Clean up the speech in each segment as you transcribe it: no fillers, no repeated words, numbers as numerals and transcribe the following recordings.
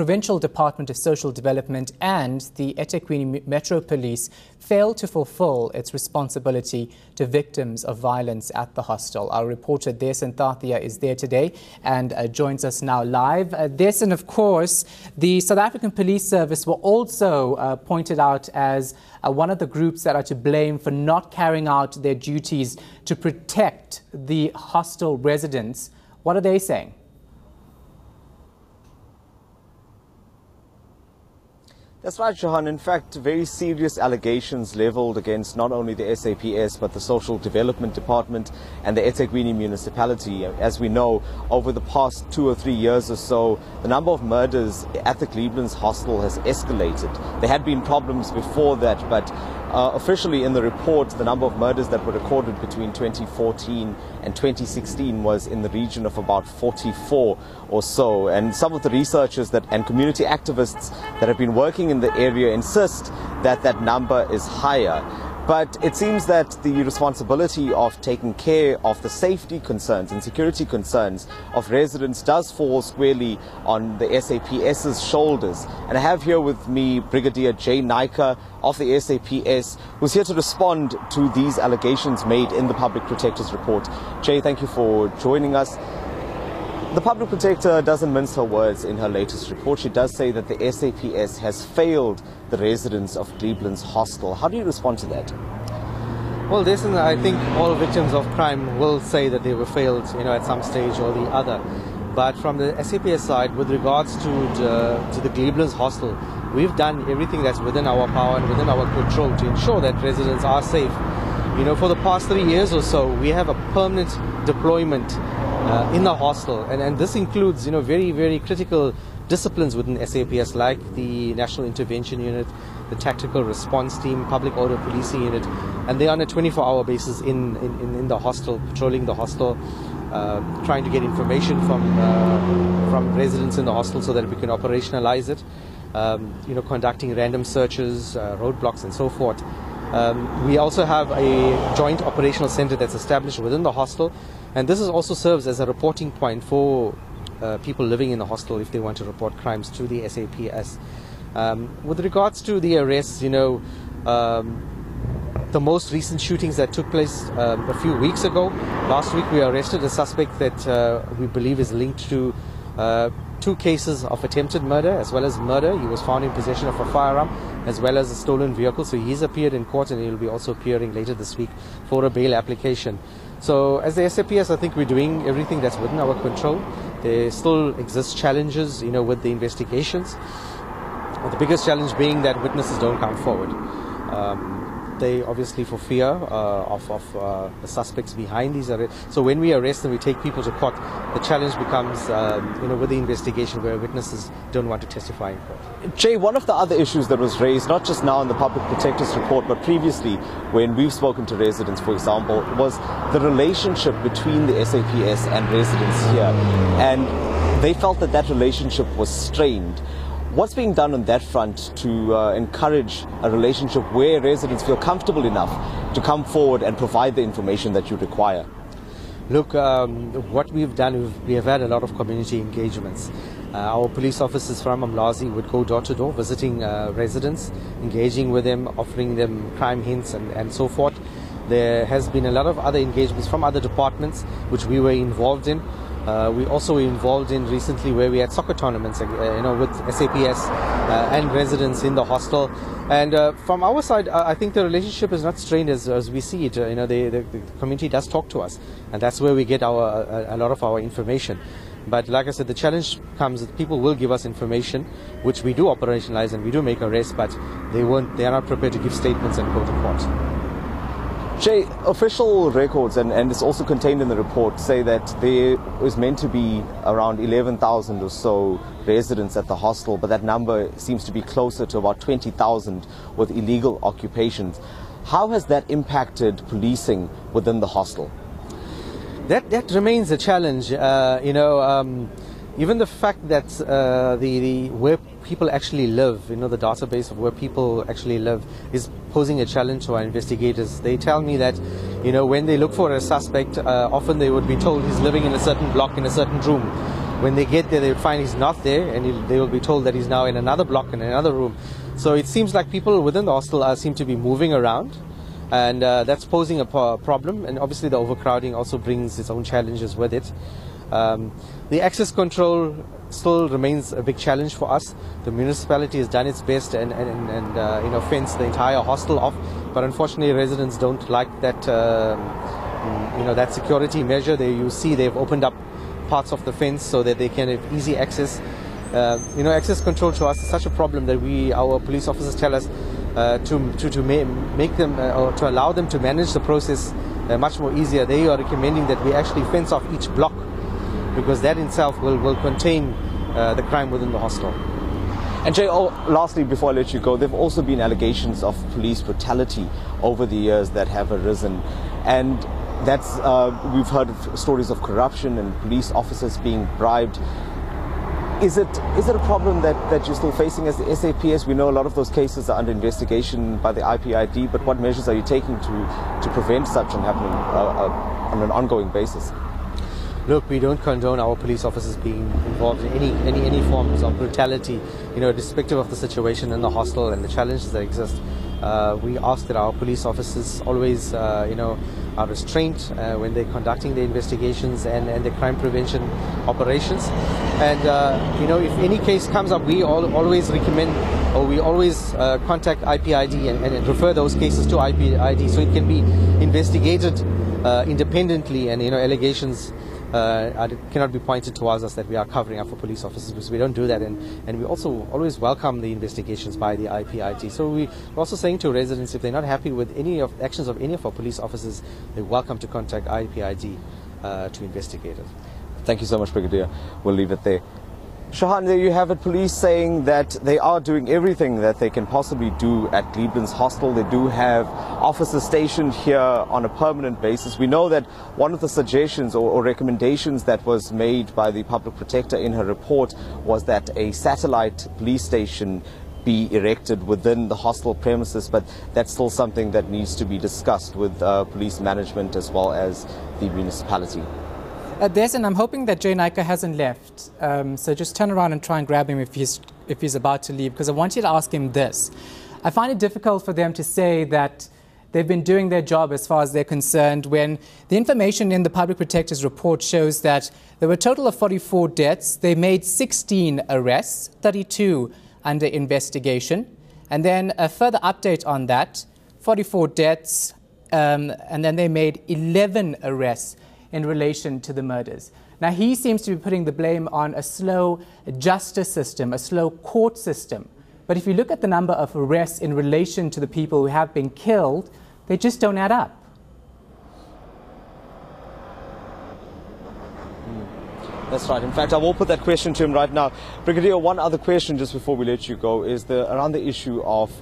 Provincial Department of Social Development and the eThekwini Metro Police failed to fulfill its responsibility to victims of violence at the hostel. Our reporter Desan Tathia is there today and joins us now live. Desan, of course, the South African Police Service were also pointed out as one of the groups that are to blame for not carrying out their duties to protect the hostel residents. What are they saying? That's right, Johan. In fact, very serious allegations levelled against not only the SAPS but the Social Development Department and the eThekwini Municipality. As we know, over the past 2 or 3 years or so, the number of murders at the Glebelands hostel has escalated. There had been problems before that, but officially in the report, the number of murders that were recorded between 2014 and 2016 was in the region of about 44 or so. And some of the researchers and community activists that have been working in the area insist that that number is higher. But it seems that the responsibility of taking care of the safety concerns and security concerns of residents does fall squarely on the SAPS's shoulders. And I have here with me Brigadier Jay Naika of the SAPS, who's here to respond to these allegations made in the Public Protector's report. Jay, thank you for joining us. The Public Protector doesn't mince her words in her latest report. She does say that the SAPS has failed the residents of Glebelands hostel. How do you respond to that? Well, I think all victims of crime will say that they were failed, at some stage or the other. But from the SAPS side, with regards to the Glebelands hostel, we've done everything that's within our power and within our control to ensure that residents are safe. For the past 3 years or so, we have a permanent deployment in the hostel, and this includes, very, very critical disciplines within SAPS, like the National Intervention Unit, the Tactical Response Team, Public Order Policing Unit, and they're on a 24-hour basis in the hostel, patrolling the hostel, trying to get information from residents in the hostel so that we can operationalize it, conducting random searches, roadblocks, and so forth. We also have a joint operational center that's established within the hostel, and this also serves as a reporting point for people living in the hostel if they want to report crimes to the SAPS. With regards to the arrests, the most recent shootings that took place a few weeks ago, last week we arrested a suspect that we believe is linked to 2 cases of attempted murder as well as murder. He was found in possession of a firearm as well as a stolen vehicle. So he's appeared in court, and he'll be also appearing later this week for a bail application. So as the SAPS, I think we're doing everything that's within our control. There still exist challenges, with the investigations. The biggest challenge being that witnesses don't come forward. They obviously for fear of the suspects behind these arrests. So when we arrest and we take people to court, the challenge becomes, with the investigation where witnesses don't want to testify in court. Jay, one of the other issues that was raised, not just now in the Public Protector's report, but previously when we've spoken to residents, for example, was the relationship between the SAPS and residents here. And they felt that relationship was strained. What's being done on that front to encourage a relationship where residents feel comfortable enough to come forward and provide the information that you require? Look, what we've done, we have had a lot of community engagements. Our police officers from Umlazi would go door to door, visiting residents, engaging with them, offering them crime hints and so forth. There has been a lot of other engagements from other departments which we were involved in. We also were involved in recently where we had soccer tournaments, with SAPS and residents in the hostel. And from our side, I think the relationship is not strained as we see it. The community does talk to us, and that's where we get a lot of our information. But like I said, the challenge comes that people will give us information, which we do operationalize and we do make arrests, but they are not prepared to give statements and go to court. Jay, official records, and it's also contained in the report, say that there was meant to be around 11,000 or so residents at the hostel, but that number seems to be closer to about 20,000 with illegal occupations. How has that impacted policing within the hostel? That remains a challenge. Even the fact that where people actually live, the database of where people actually live is posing a challenge to our investigators. They tell me that, when they look for a suspect, often they would be told he's living in a certain block, in a certain room. When they get there, they would find he's not there, and they will be told that he's now in another block in another room. So it seems like people within the hostel seem to be moving around, and that's posing a problem. And obviously the overcrowding also brings its own challenges with it. The access control still remains a big challenge for us. The municipality has done its best and fence the entire hostel off, but unfortunately residents don't like that that security measure. You see they've opened up parts of the fence so that they can have easy access. Access control to us is such a problem that our police officers tell us to make them or to allow them to manage the process much more easier. They are recommending that we actually fence off each block, because that itself will contain the crime within the hostel. And Jay, lastly, before I let you go, there have also been allegations of police brutality over the years that have arisen, and that's we've heard of stories of corruption and police officers being bribed. Is it a problem that you're still facing as the SAPS? We know a lot of those cases are under investigation by the IPID, but what measures are you taking to prevent such from happening on an ongoing basis? Look, we don't condone our police officers being involved in any forms of brutality, irrespective of the situation in the hostel and the challenges that exist. We ask that our police officers always, are restrained when they're conducting their investigations and the crime prevention operations. And, if any case comes up, we always recommend, or we always contact IPID and refer those cases to IPID so it can be investigated independently, and, allegations cannot be pointed towards us that we are covering up for police officers, because we don't do that, and we also always welcome the investigations by the IPIT. So we're also saying to residents, if they're not happy with any of the actions of any of our police officers, they're welcome to contact IPID to investigate it. Thank you so much, Brigadier. We'll leave it there. Shahan, there you have it. Police saying that they are doing everything that they can possibly do at Glebelands Hostel. They do have officers stationed here on a permanent basis. We know that one of the suggestions or recommendations that was made by the Public Protector in her report was that a satellite police station be erected within the hostel premises, but that's still something that needs to be discussed with police management as well as the municipality. And I'm hoping that Jay Naika hasn't left. So just turn around and try and grab him if he's about to leave, because I want you to ask him this. I find it difficult for them to say that they've been doing their job as far as they're concerned, when the information in the Public Protector's report shows that there were a total of 44 deaths. They made 16 arrests, 32 under investigation. And then a further update on that, 44 deaths, and then they made 11 arrests in relation to the murders. Now, he seems to be putting the blame on a slow justice system, a slow court system. But if you look at the number of arrests in relation to the people who have been killed, they just don't add up. That's right. In fact, I will put that question to him right now. Brigadier, one other question just before we let you go is around the issue of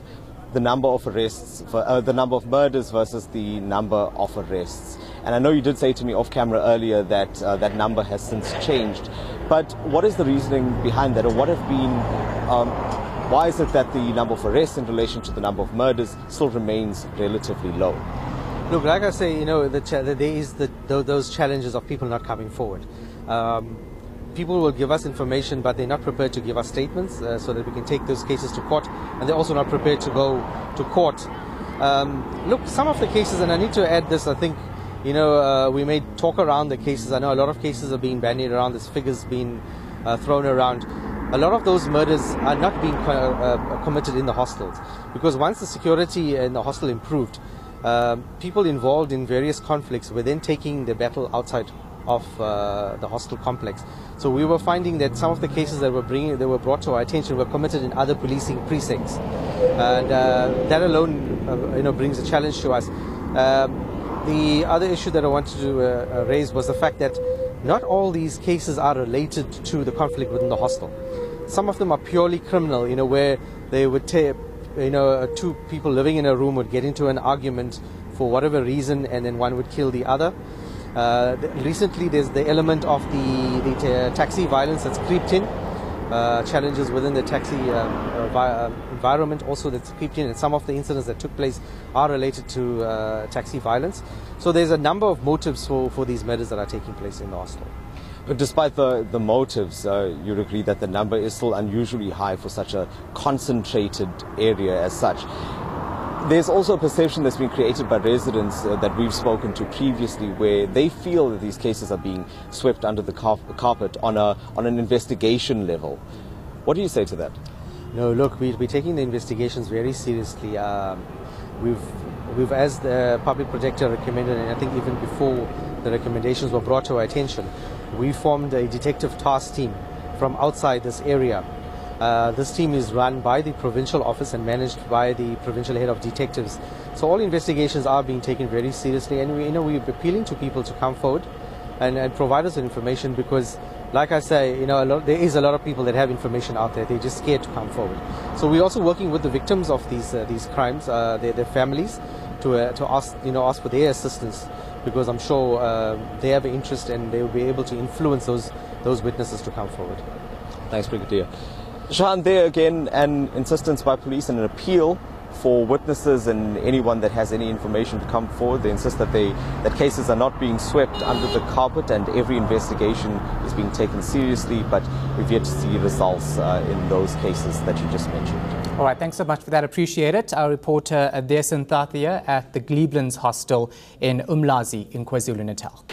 the number of arrests, the number of murders versus the number of arrests. And I know you did say to me off camera earlier that that number has since changed. But what is the reasoning behind that, or what have been, why is it that the number of arrests in relation to the number of murders still remains relatively low? Look, like I say, there is those challenges of people not coming forward. People will give us information, but they're not prepared to give us statements so that we can take those cases to court, and they're also not prepared to go to court. Look, some of the cases, and I need to add this, I think, we may talk around the cases. I know a lot of cases are being bandied around, there's figures being thrown around. A lot of those murders are not being committed in the hostels, because once the security in the hostel improved, people involved in various conflicts were then taking the battle outside of the hostel complex. So we were finding that some of the cases that were brought to our attention were committed in other policing precincts, and that alone, brings a challenge to us. The other issue that I wanted to raise was the fact that not all these cases are related to the conflict within the hostel. Some of them are purely criminal, where they would two people living in a room would get into an argument for whatever reason, and then one would kill the other. Recently, there's the element of the taxi violence that's creeped in, challenges within the taxi environment also that's creeped in, and some of the incidents that took place are related to taxi violence. So there's a number of motives for these murders that are taking place in the hostel. But despite the motives, you'd agree that the number is still unusually high for such a concentrated area as such. There's also a perception that's been created by residents that we've spoken to previously, where they feel that these cases are being swept under the carpet on an investigation level. What do you say to that? No, look, we're taking the investigations very seriously. We've, as the Public Protector recommended, and I think even before the recommendations were brought to our attention, we formed a detective task team from outside this area. This team is run by the provincial office and managed by the provincial head of detectives. So all investigations are being taken very seriously, and we're appealing to people to come forward and provide us with information, because, like I say, there is a lot of people that have information out there. They're just scared to come forward. So we're also working with the victims of these crimes, their families, to ask for their assistance, because I'm sure they have an interest and they will be able to influence those witnesses to come forward. Thanks, Brigadier. Shahan, there again, an insistence by police and an appeal for witnesses and anyone that has any information to come forward. They insist that cases are not being swept under the carpet and every investigation is being taken seriously, but we've yet to see results in those cases that you just mentioned. All right, thanks so much for that. Appreciate it. Our reporter Adesan Thathia at the Glebelands hostel in Umlazi in KwaZulu-Natal.